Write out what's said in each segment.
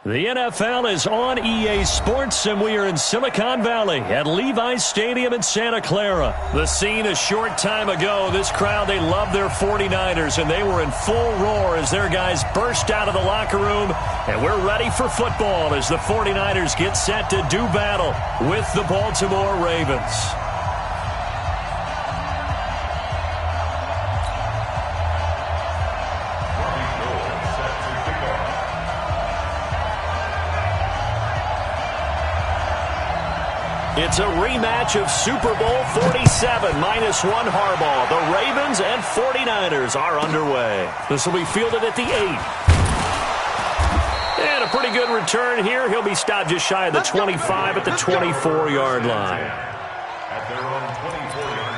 The NFL is on EA Sports, and we are in Silicon Valley at Levi's Stadium in Santa Clara. The scene a short time ago, this crowd, they love their 49ers, and they were in full roar as their guys burst out of the locker room. And we're ready for football as the 49ers get set to do battle with the Baltimore Ravens. It's a rematch of Super Bowl 47, -1 Harbaugh. The Ravens and 49ers are underway. This will be fielded at the 8. And a pretty good return here. He'll be stopped just shy of the 25 at the 24-yard line. At their own 24-yard line.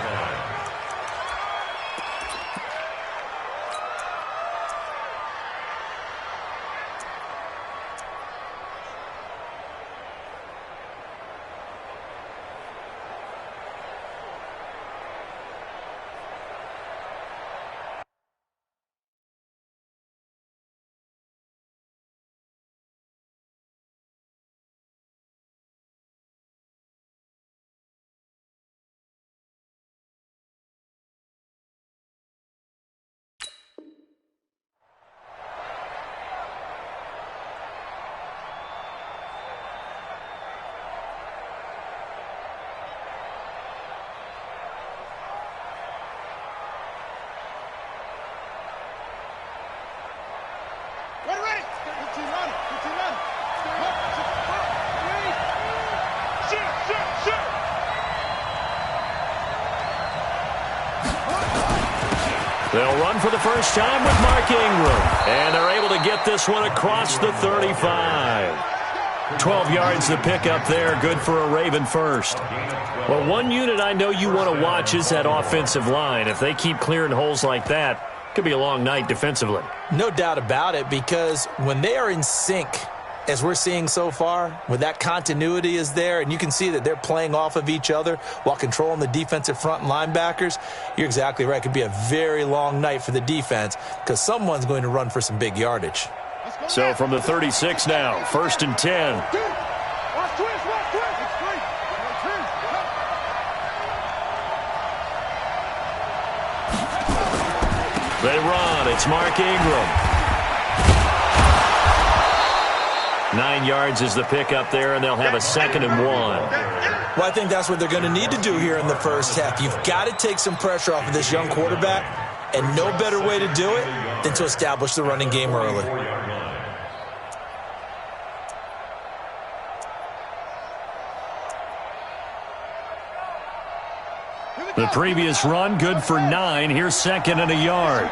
They'll run for the first time with Mark Ingram. And they're able to get this one across the 35. 12 yards to pick up there. Good for a Raven first. Well, one unit I know you want to watch is that offensive line. If they keep clearing holes like that, it could be a long night defensively. No doubt about it, because when they are in sync, as we're seeing so far, when that continuity is there and you can see that they're playing off of each other while controlling the defensive front and linebackers, you're exactly right. It could be a very long night for the defense because someone's going to run for some big yardage. So from the 36 now, 1st and 10. They run. It's Mark Ingram. 9 yards is the pickup there, and they'll have a 2nd and 1. Well, I think that's what they're going to need to do here in the first half. You've got to take some pressure off of this young quarterback, and no better way to do it than to establish the running game early. The previous run, good for 9. Here's 2nd and a yard.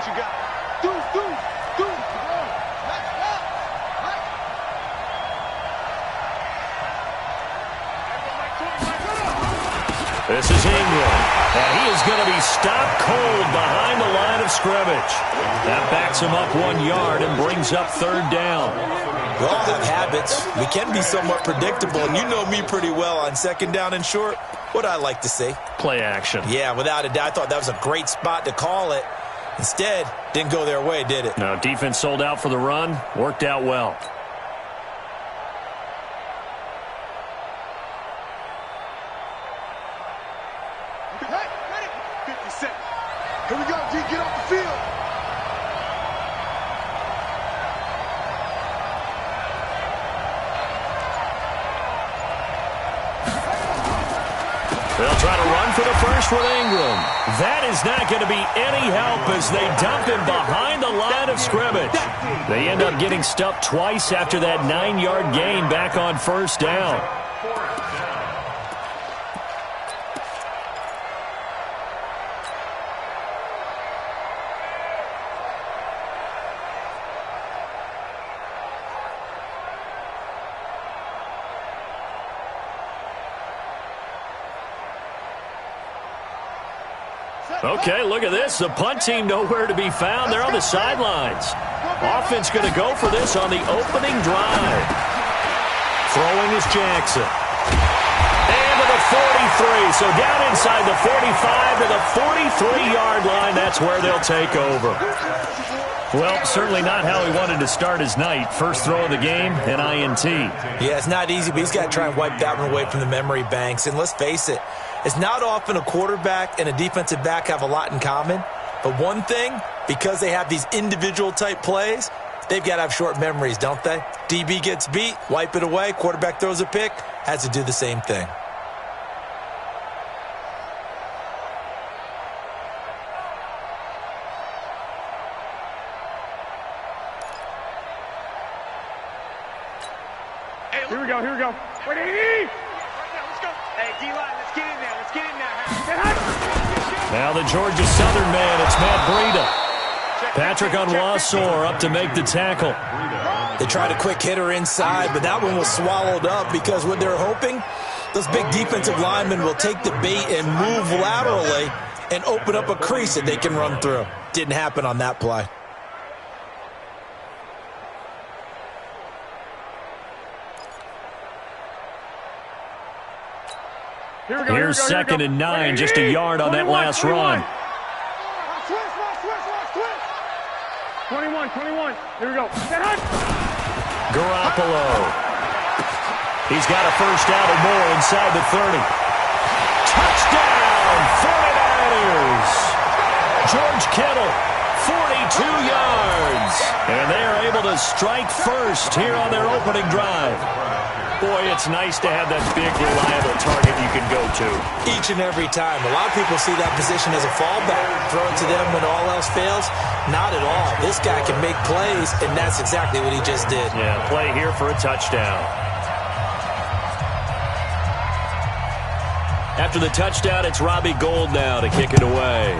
This is Ingram, and he is going to be stopped cold behind the line of scrimmage. That backs him up 1 yard and brings up 3rd down. We all have habits. We can be somewhat predictable, and you know me pretty well on 2nd down and short. What I like to say? Play action. Yeah, without a doubt. I thought that was a great spot to call it. Instead, didn't go their way, did it? No, defense sold out for the run. Worked out well. Here we go, D. Get off the field. They'll try to run for the first with Ingram. That is not going to be any help as they dump him behind the line of scrimmage. They end up getting stuffed twice after that 9-yard gain back on 1st down. Okay, look at this. The punt team nowhere to be found. They're on the sidelines. Offense going to go for this on the opening drive. Throwing is Jackson. And to the 43. So down inside the 45 to the 43-yard line. That's where they'll take over. Well, certainly not how he wanted to start his night. First throw of the game, an INT. Yeah, it's not easy, but he's got to try and wipe that one away from the memory banks. And let's face it, it's not often a quarterback and a defensive back have a lot in common. But one thing, because they have these individual type plays, they've got to have short memories, don't they? DB gets beat, wipe it away, quarterback throws a pick, has to do the same thing. Here we go, here we go. Wait, hey, let's go. Hey, D-line, let's get in there. Let's get in there. Now the Georgia Southern man, it's Matt Breida. Patrick Onwuasor up to make the tackle. They tried a quick hitter inside, but that one was swallowed up because what they're hoping, those big defensive linemen will take the bait and move laterally and open up a crease that they can run through. Didn't happen on that play. Here's second and 9, just a yard on that last run. 21. Here we go. Garoppolo. He's got a first down or more inside the 30. Touchdown, 49ers. George Kittle, 42 yards. And they are able to strike first here on their opening drive. Boy, it's nice to have that big, reliable target you can go to. Each and every time. A lot of people see that position as a fallback. Throw it to them when all else fails. Not at all. This guy can make plays, and that's exactly what he just did. Yeah, play here for a touchdown. After the touchdown, it's Robbie Gould now to kick it away.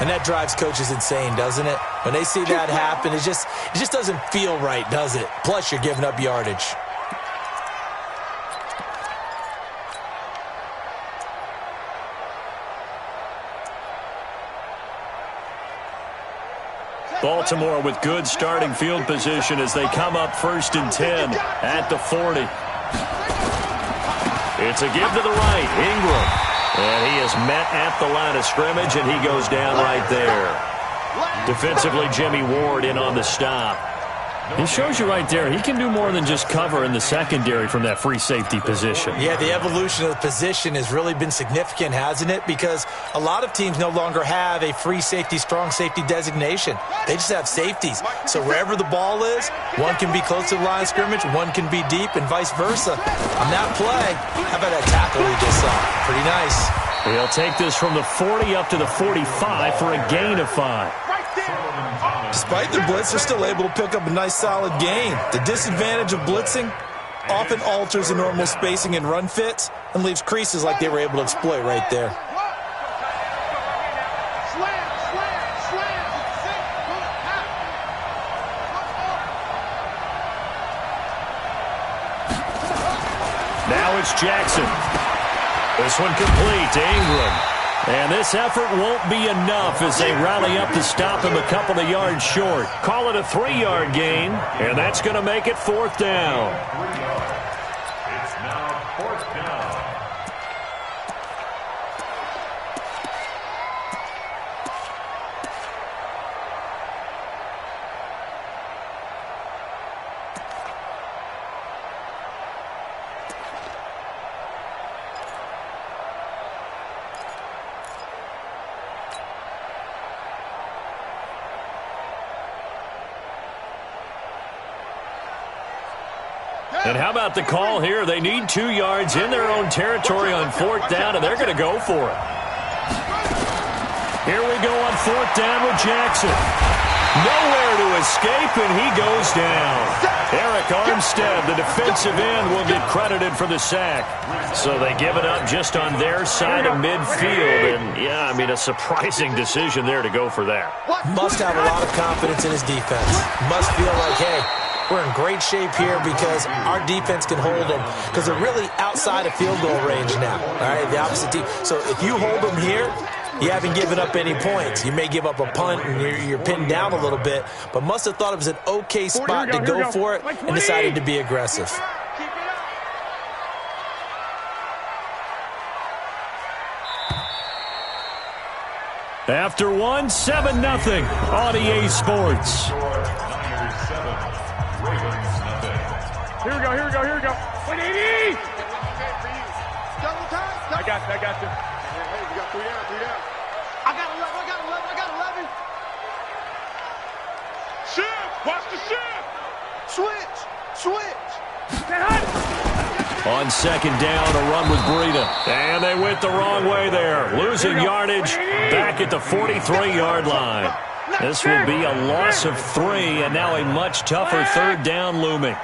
And that drives coaches insane, doesn't it? When they see that happen, it just doesn't feel right, does it? Plus, you're giving up yardage. Baltimore with good starting field position as they come up 1st and 10 at the 40. It's a give to the right, Ingram. And he is met at the line of scrimmage, and he goes down right there. Defensively, Jimmy Ward in on the stop. He shows you right there, he can do more than just cover in the secondary from that free safety position. Yeah, the evolution of the position has really been significant, hasn't it? Because a lot of teams no longer have a free safety, strong safety designation. They just have safeties. So wherever the ball is, one can be close to the line of scrimmage, one can be deep, and vice versa. On that play, how about that tackle we just saw? Pretty nice. He'll take this from the 40 up to the 45 for a gain of 5. Despite the blitz, they're still able to pick up a nice solid gain. The disadvantage of blitzing often alters the normal spacing and run fits and leaves creases like they were able to exploit right there. Now it's Jackson. This one complete to Ingram. And this effort won't be enough as they rally up to stop him a couple of yards short. Call it a 3-yard gain, and that's going to make it 4th down. It's now 4th down. And how about the call here? They need 2 yards in their own territory on 4th down, and they're going to go for it. Here we go on 4th down with Jackson. Nowhere to escape, and he goes down. Eric Armstead, the defensive end, will get credited for the sack. So they give it up just on their side of midfield. And, yeah, I mean, a surprising decision there to go for that. Must have a lot of confidence in his defense. Must feel like, hey, we're in great shape here because our defense can hold them because they're really outside of field goal range now. All right, the opposite team. So if you hold them here, you haven't given up any points. You may give up a punt and you're pinned down a little bit, but must have thought it was an okay spot to go for it and decided to be aggressive. After one, 7-0 on EA Sports. Niners 7, Ravens nothing. Here we go, here we go, here we go. 180! I got you, I got you. Hey, we got 3 down, 3 down. I got 11, I got 11, I got 11. Shift! Watch the shift! Switch! Switch! On second down, a run with Breida. And they went the wrong way there. Losing yardage back at the 43-yard line. This will be a loss of 3, and now a much tougher third down looming.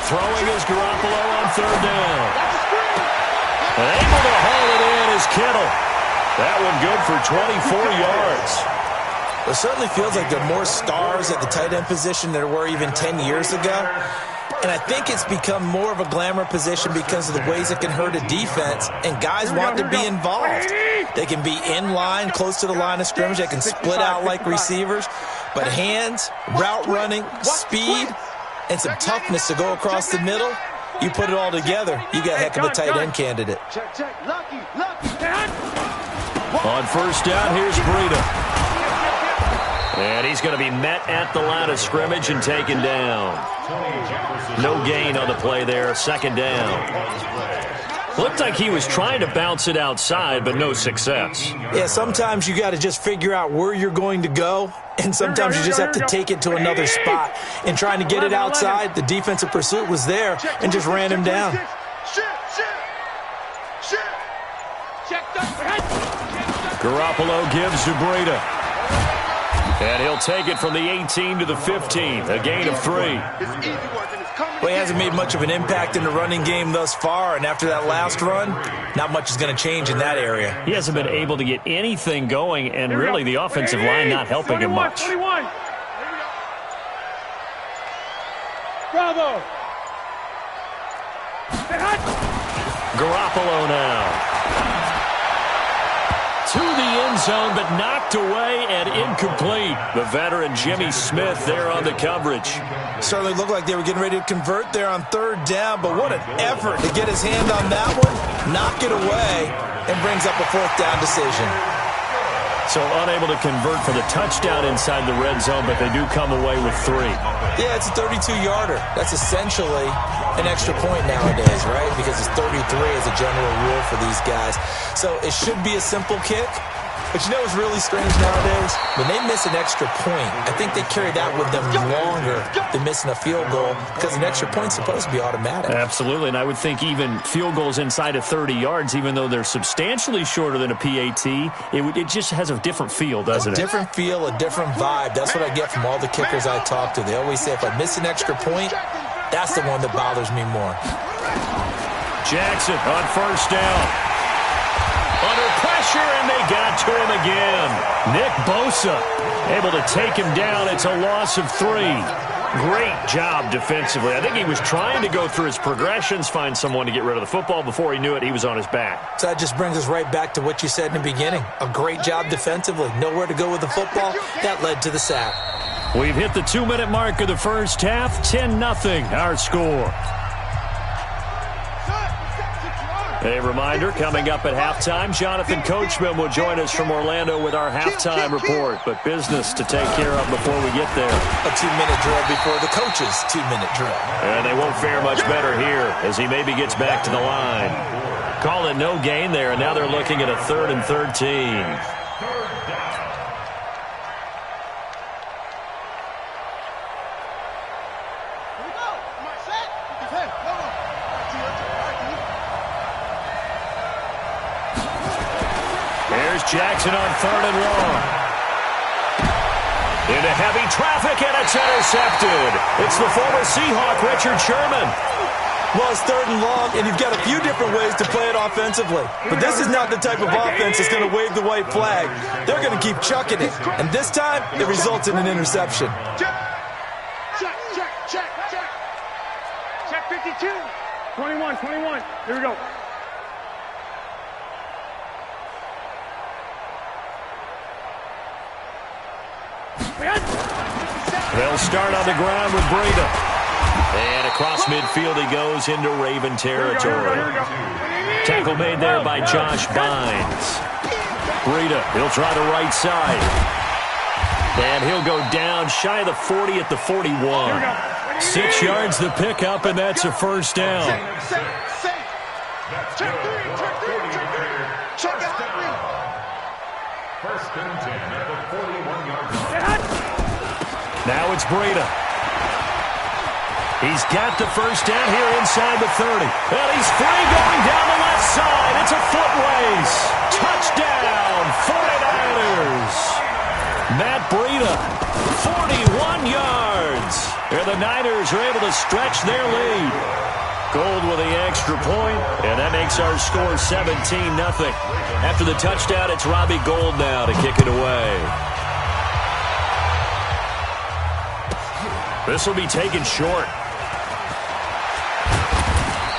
Throwing is Garoppolo on third down. And able to haul it in is Kittle. That one good for 24 yards. It certainly feels like there are more stars at the tight end position than there were even 10 years ago. And I think it's become more of a glamour position because of the ways it can hurt a defense, and guys want to be involved. They can be in line, close to the line of scrimmage. They can split out like receivers. But hands, route running, speed, and some toughness to go across the middle, you put it all together, you got a heck of a tight end candidate. On first down, here's Breida. And he's going to be met at the line of scrimmage and taken down. No gain on the play there, second down. Looked like he was trying to bounce it outside, but no success. Yeah, sometimes you got to just figure out where you're going to go, and sometimes you just have to take it to another spot. And trying to get it outside, the defensive pursuit was there and just ran him down. Garoppolo gives to Breida. And he'll take it from the 18 to the 15, a gain of 3. Well, he hasn't made much of an impact in the running game thus far, and after that last run, not much is going to change in that area. He hasn't been able to get anything going, and really the offensive line not helping him much. 21. Bravo. Garoppolo now. To the end zone, but knocked away and incomplete. The veteran Jimmy Smith there on the coverage. Certainly looked like they were getting ready to convert there on third down, but what an effort to get his hand on that one, knock it away, and brings up a fourth down decision. So unable to convert for the touchdown inside the red zone, but they do come away with 3. Yeah, it's a 32-yarder. That's essentially an extra point nowadays, right? Because it's 33 as a general rule for these guys. So it should be a simple kick. But you know what's really strange nowadays? When they miss an extra point, I think they carry that with them longer than missing a field goal because an extra point's supposed to be automatic. Absolutely, and I would think even field goals inside of 30 yards, even though they're substantially shorter than a PAT, it just has a different feel, doesn't it? A different feel, a different vibe. That's what I get from all the kickers I talk to. They always say if I miss an extra point, that's the one that bothers me more. Jackson on first down. Under pressure, and they got to him again. Nick Bosa able to take him down. It's a loss of 3. Great job defensively. I think he was trying to go through his progressions, find someone to get rid of the football. Before he knew it, he was on his back. So that just brings us right back to what you said in the beginning. A great job defensively. Nowhere to go with the football. That led to the sack. We've hit the 2-minute mark of the first half. 10-0 our score. A reminder, coming up at halftime, Jonathan Coachman will join us from Orlando with our halftime report. But business to take care of before we get there. A 2-minute drill before the coach's 2-minute drill. And they won't fare much better here as he maybe gets back to the line. Call it no gain there, and now they're looking at a 3rd and 13. Jackson on 3rd and long. Into heavy traffic, and it's intercepted. It's the former Seahawk, Richard Sherman. Well, it's 3rd and long, and you've got a few different ways to play it offensively. But this is not the type of offense that's going to wave the white flag. They're going to keep chucking it. And this time, it results in an interception. Check 52. 21. Here we go. They'll start on the ground with Breida. And across midfield he goes into Raven territory. Tackle made there by Josh Bynes. Breida, he'll try the right side. And he'll go down shy of the 40 at the 41. 6 yards the pickup, and that's a first down. First and 10 at the 41-yard line. Now it's Breida. He's got the first down here inside the 30. And he's free going down the left side. It's a foot race. Touchdown, 49ers. Matt Breida, 41 yards. And the Niners are able to stretch their lead. Gold with the extra point, and that makes our score 17-0. After the touchdown, it's Robbie Gould now to kick it away. This will be taken short.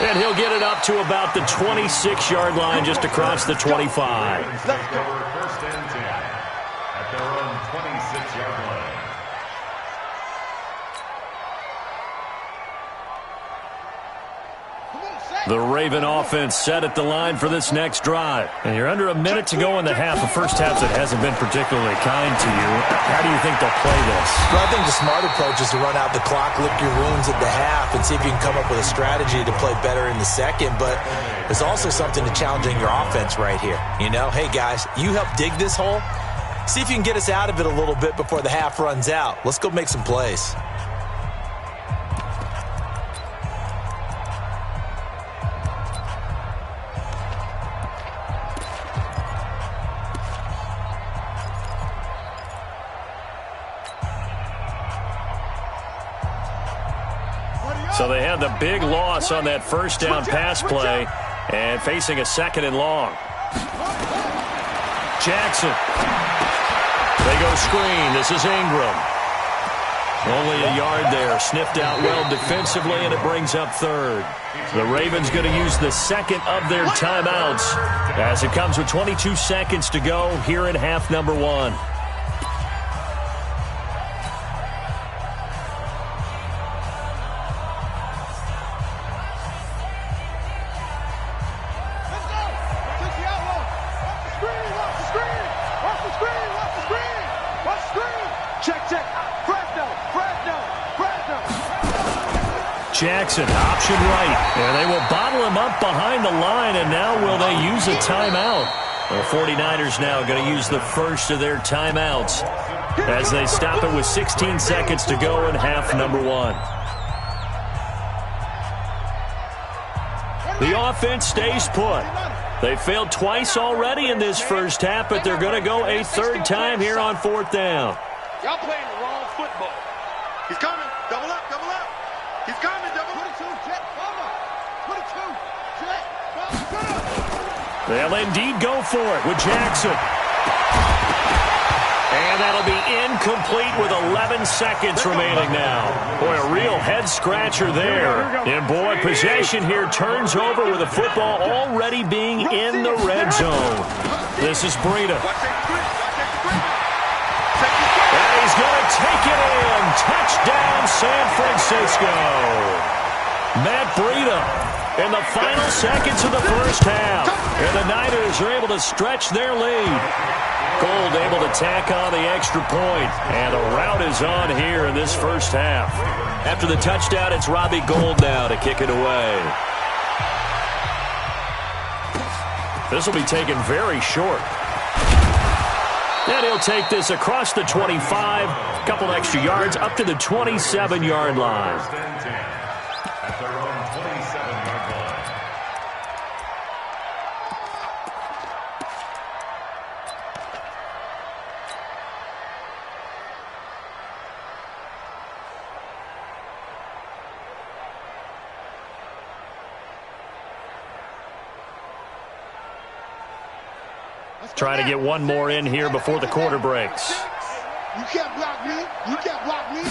And he'll get it up to about the 26-yard line, just across the 25. First and 10 at their own 26-yard line. The Raven offense set at the line for this next drive. And you're under a minute to go in the half. The first half that hasn't been particularly kind to you. How do you think they'll play this? Well, I think the smart approach is to run out the clock, lick your wounds at the half, and see if you can come up with a strategy to play better in the second. But there's also something to challenging your offense right here. You know, hey, guys, you help dig this hole. See if you can get us out of it a little bit before the half runs out. Let's go make some plays. So they had the big loss on that first down pass play and facing a second and long. Jackson. They go screen. This is Ingram. Only a yard there. Sniffed out well defensively, and it brings up third. The Ravens going to use the second of their timeouts as it comes with 22 seconds to go here in half number one. Jackson, option right, and they will bottle him up behind the line, and now will they use a timeout? The 49ers now going to use the first of their timeouts as they stop it with 16 seconds to go in half number one. The offense stays put. They failed twice already in this first half, but they're going to go a third time here on fourth down. Y'all playing the wrong football. He's coming. Double up, double up. He's coming, double 22, jet, bomber. 22, jet, bomber. They'll indeed go for it with Jackson. And that'll be incomplete with 11 seconds remaining now. Boy, a real head-scratcher there. And, boy, possession here turns over with the football already being in the red zone. This is Breida. And he's going to take it in. Touchdown, San Francisco. Matt Breida in the final seconds of the first half. And the Niners are able to stretch their lead. Gould able to tack on the extra point. And a rout is on here in this first half. After the touchdown, it's Robbie Gould now to kick it away. This will be taken very short. And he'll take this across the 25, a couple extra yards, up to the 27-yard line. First and 10 at their own 27-yard line. Trying to get one more in here before the quarter breaks. You can't block me. You can't block me.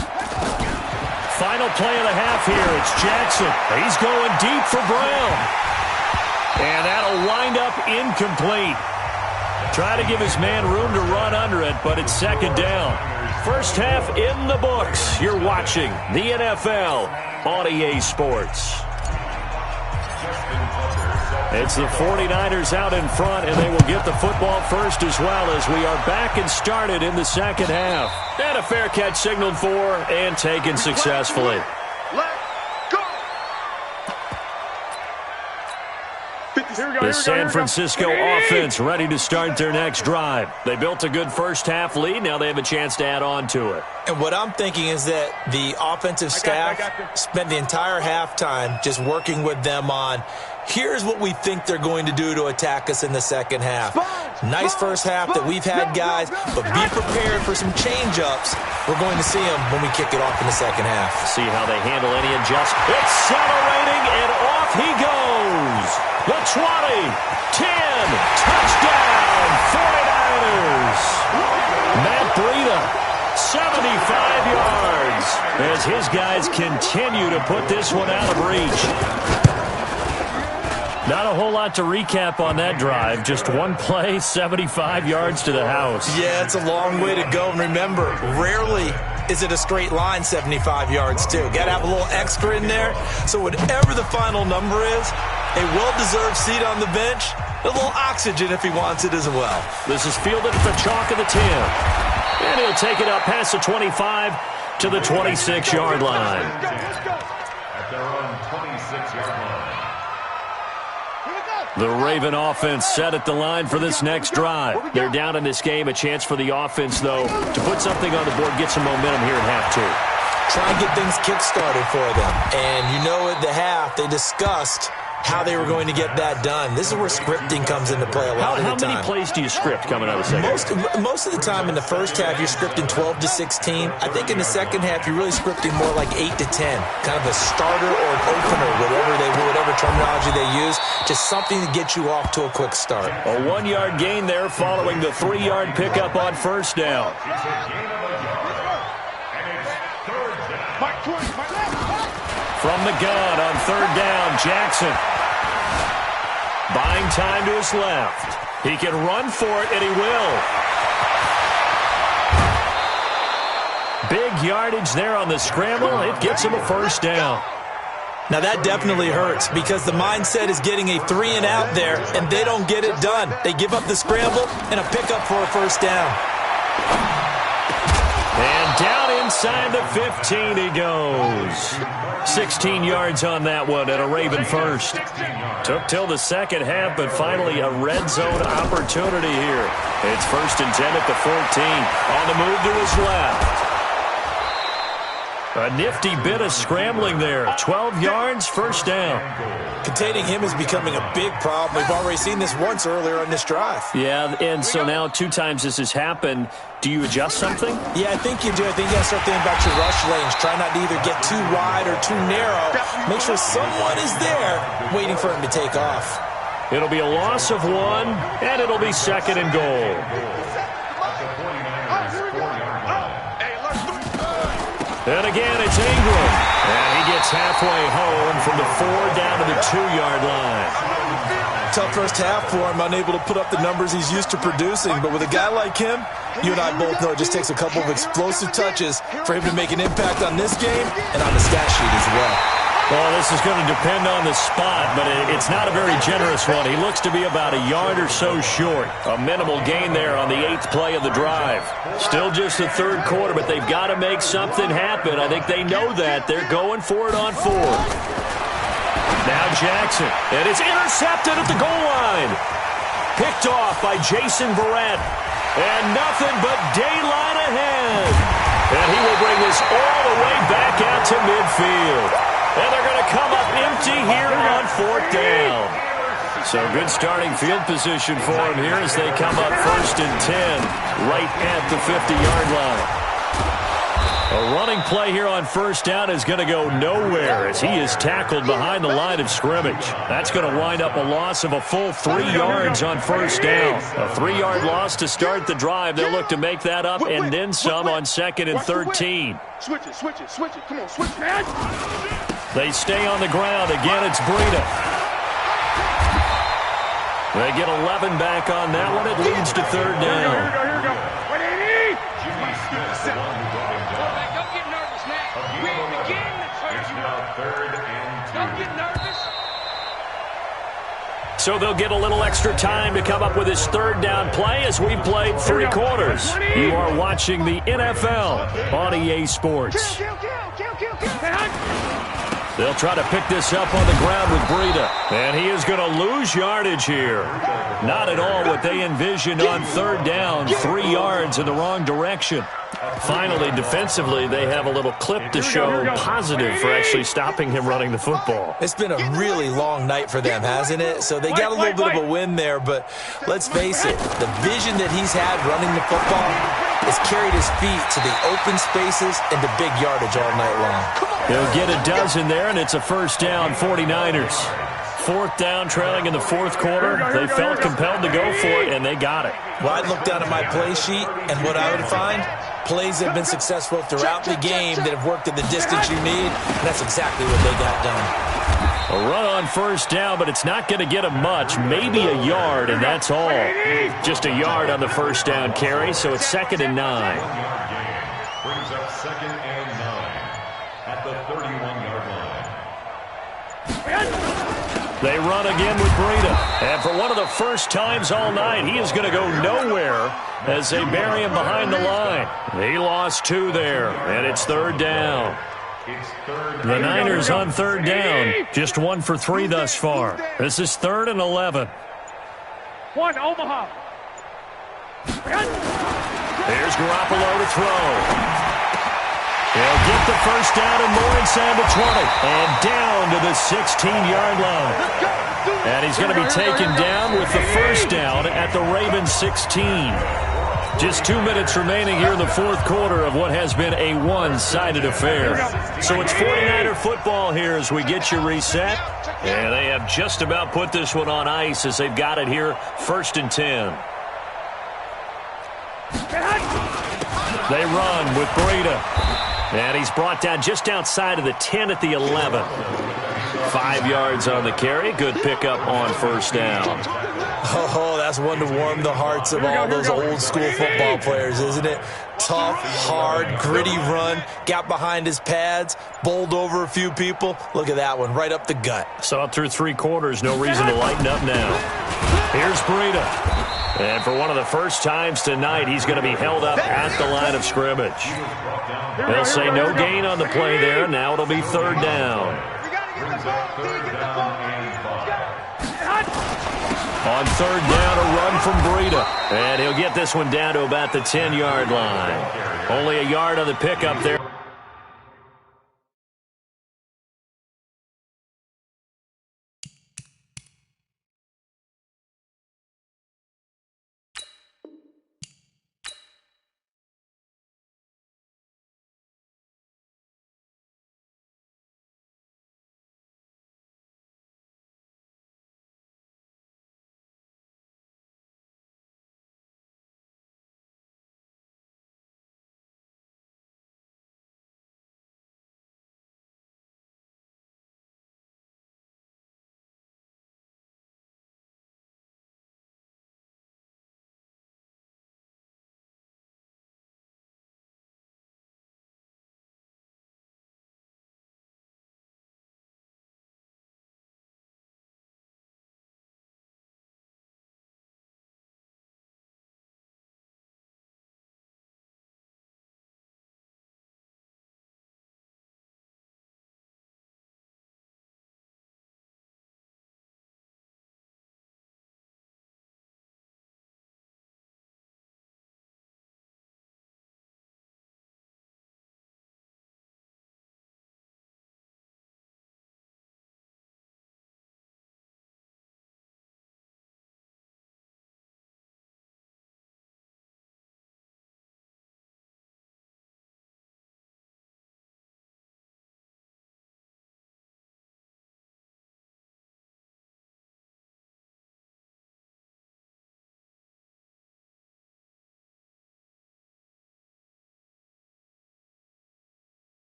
Final play of the half here. It's Jackson. He's going deep for Brown. And that'll wind up incomplete. Try to give his man room to run under it, but it's second down. First half in the books. You're watching the NFL on EA Sports. It's the 49ers out in front, and they will get the football first as well as we are back and started in the second half. And a fair catch signaled for and taken successfully. The San Francisco offense ready to start their next drive. They built a good first half lead. Now they have a chance to add on to it. And what I'm thinking is that the offensive staff spent the entire halftime just working with them on, here's what we think they're going to do to attack us in the second half. Nice first half that we've had, guys, but be prepared for some change-ups. We're going to see them when we kick it off in the second half. See how they handle any adjustment. Accelerating, and off he goes. The 20, 10, touchdown, 49ers. Matt Breida, 75 yards, as his guys continue to put this one out of reach. Not a whole lot to recap on that drive. Just one play, 75 yards to the house. Yeah, it's a long way to go. And remember, rarely is it a straight line 75 yards, too. Got to have a little extra in there. So whatever the final number is, a well-deserved seat on the bench, a little oxygen if he wants it as well. This is fielded at the chalk of the 10. And he'll take it up past the 25 to the 26-yard line. At their own 26-yard line. The Raven offense set at the line for this next drive. They're down in this game. A chance for the offense, though, to put something on the board, get some momentum here at half two. Try and get things kick-started for them. And you know at the half, they discussed how they were going to get that done. This is where scripting comes into play a lot of the time. How many plays do you script coming out of the second? Most of the time in the first half, you're scripting 12 to 16. I think in the second half, you're really scripting more like 8 to 10. Kind of a starter or an opener, whatever terminology they use. Just something to get you off to a quick start. A 1-yard gain there following the 3-yard pickup on first down. From the gun on third down, Jackson. Buying time to his left. He can run for it, and he will. Big yardage there on the scramble. It gets him a first down. Now that definitely hurts because the mindset is getting a 3-and-out there, and they don't get it done. They give up the scramble and a pickup for a first down. And down inside the 15 he goes. 16 yards on that one and a Raven first. Took till the second half, but finally a red zone opportunity here. It's first and 10 at the 14. On the move to his left. A nifty bit of scrambling there. 12 yards, first down. Containing him is becoming a big problem. We've already seen this once earlier on this drive. Yeah, and so now 2 times this has happened. Do you adjust something? Yeah, I think you do. I think you got to start thinking about your rush lanes. Try not to either get too wide or too narrow. Make sure someone is there waiting for him to take off. It'll be a loss of 1, and it'll be second and goal. And again, it's Ingram. And he gets halfway home from the 4 down to the 2-yard line. Tough first half for him, unable to put up the numbers he's used to producing. But with a guy like him, you and I both know it just takes a couple of explosive touches for him to make an impact on this game and on the stat sheet as well. Well, this is going to depend on the spot, but it's not a very generous one. He looks to be about a yard or so short. A minimal gain there on the 8th play of the drive. Still just the third quarter, but they've got to make something happen. I think they know that. They're going for it on 4. Now Jackson, and it's intercepted at the goal line. Picked off by Jason Verrett. And nothing but daylight ahead. And he will bring this all the way back out to midfield. And they're going to come up empty here on 4th down. So good starting field position for him here as they come up first and 10 right at the 50-yard line. A running play here on first down is going to go nowhere as he is tackled behind the line of scrimmage. That's going to wind up a loss of a full 3 yards on first down. A 3-yard loss to start the drive. They'll look to make that up and then some on 2nd and 13. Switch it. Come on, switch, man. They stay on the ground. Again, it's Breida. They get 11 back on that one. It leads to third down. Here we go. Jimmy Smith, the one who brought him down. Don't get nervous now. We ain't beginning to turn It's you now up. 3rd and 2. Don't get nervous. So they'll get a little extra time to come up with his third down play as we played 3 quarters. You are watching the NFL on EA Sports. Kill. They'll try to pick this up on the ground with Breida. And he is going to lose yardage here. Not at all what they envisioned on third down. 3 yards in the wrong direction. Finally, defensively, they have a little clip to show positive for actually stopping him running the football. It's been a really long night for them, hasn't it? So they got a little bit of a win there, but let's face it, the vision that he's had running the football has carried his feet to the open spaces and the big yardage all night long. He'll get a dozen there, and it's a first down, 49ers. 4th down, trailing in the 4th quarter. They felt compelled to go for it, and they got it. Well, I'd look down at my play sheet, and what I would find, plays that have been successful throughout the game that have worked at the distance you need, and that's exactly what they got done. A run on first down, but it's not going to get him much. Maybe a yard, and that's all. Just a yard on the first down carry, so it's 2nd and 9. Brings up 2nd and 9 at the 31-yard line. They run again with Breida. And for one of the first times all night, he is going to go nowhere as they bury him behind the line. He lost 2 there, and it's 3rd down. The Niners on 3rd down. Just 1 for 3 thus far. This is 3rd and 11. One, Omaha. Here's Garoppolo to throw. He'll get the first down and more inside the 20. And down to the 16-yard line. And he's going to be taken down with the first down at the Ravens 16. Just 2 minutes remaining here in the 4th quarter of what has been a one-sided affair. So it's 49er football here as we get you reset. And they have just about put this one on ice as they've got it here, 1st and 10. They run with Breida. And he's brought down just outside of the 10 at the 11. 5 yards on the carry. Good pickup on first down. Oh, that's one to warm the hearts of all those old school football players, isn't it? Tough, hard, gritty run. Got behind his pads, bowled over a few people. Look at that one, right up the gut. Saw it through 3 quarters. No reason to lighten up now. Here's Breida. And for one of the first times tonight, he's going to be held up at the line of scrimmage. They'll say no gain on the play there. Now it'll be 3rd down. On 3rd down, a run from Breida. And he'll get this one down to about the 10-yard line. Only a yard on the pickup there.